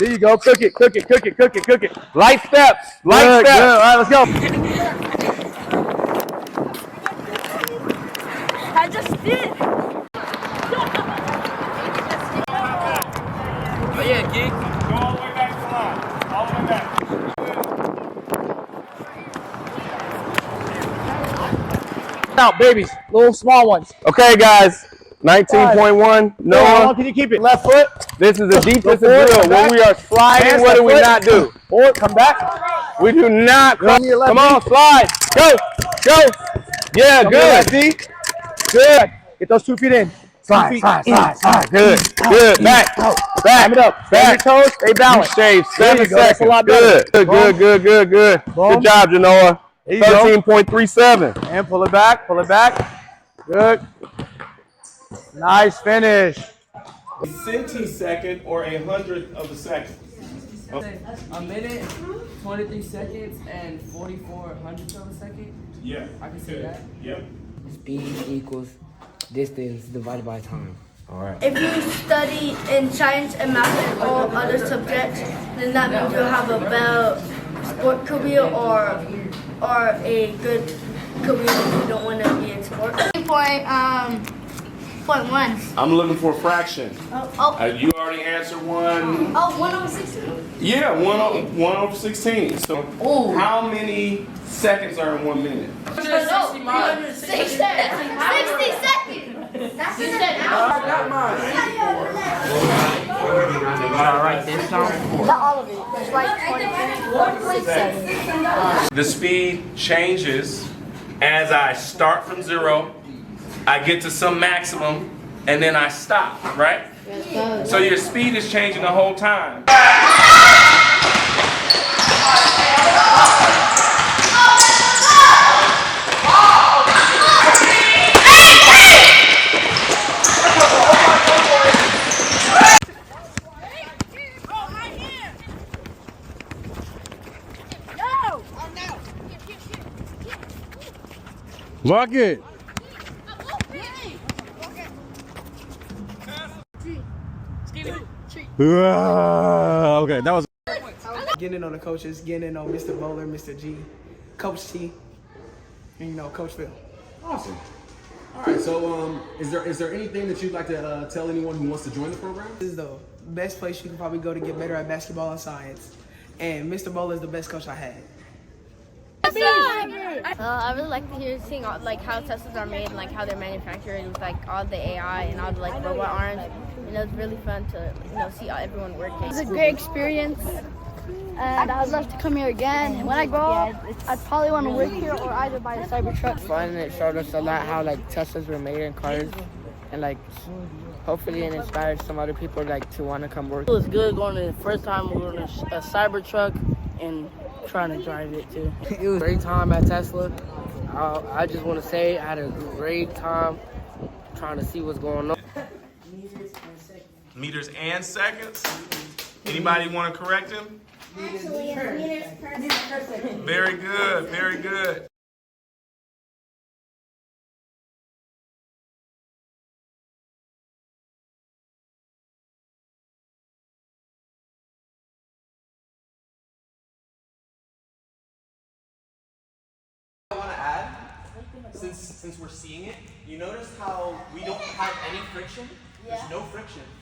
There you go. Cook it. Light steps. Good. All right, let's go. I just did. Oh yeah, geek. Go all the way back to the line. All the way back. Out, babies. Little small ones. Okay, guys. 19.1. Noah, how long Noah. can you keep it? Left foot. This is a defensive forward, drill. come When back. we are sliding, Hands, what do we left not foot. do? Forward, come back. We do not. Go on your left Come on, knee. slide. Go. Yeah, Come good. to your left knee. Good. Get those 2 feet in. Slide. Good. Back. Climb it up. Stand your toes. Stay balanced. Shave There 7 you go. That's a seconds. lot better. Good. Boom. Good Boom. job, Genoa. There you go. 13.37. And pull it back. Good. Nice finish. Centisecond or 100th of a second. A minute, 23 seconds, and 44 hundredths of a second. Yeah. I can see that. Yep. Speed equals distance divided by time. If you study in science and math and all other subjects, then that means you'll have a better sport career or a good career if you don't want to be in sports. Point one. I'm looking for a fraction. Oh, You already answered one. 1/16. Yeah, 1/16. So how many seconds are in 1 minute? 60 seconds. That's what I got mine. Gotta write this down. Not all of it. It's like 23 seconds. The speed changes as I start from 0, I get to some maximum, and then I stop, right? So your speed is changing the whole time. Lock it. Okay, that was. Getting in on the coaches, getting in on Mr. Bowler, Mr. G, Coach T, and Coach Phil. Awesome. All right. So, is there anything that you'd like to tell anyone who wants to join the program? This is the best place you can probably go to get better at basketball and science. And Mr. Bowler is the best coach I had. I really like to hear seeing how Teslas are made and like how they're manufactured with like all the AI and all the like robot arms. And it was really fun to see everyone working. It was a great experience, and I would love to come here again. And when I grow up, I'd probably want to work here or either buy a Cybertruck. Fun, and it showed us a lot how like Teslas were made in cars, and like hopefully it inspired some other people like to want to come work. It was good going to the first time we were in a Cybertruck and trying to drive it too. It was a great time at Tesla. I just want to say I had a great time trying to see what's going on. Meters and seconds? Anybody want to correct him? Actually, meters per second. Very good. I want to add, since we're seeing it, you notice how we don't have any friction? There's no friction.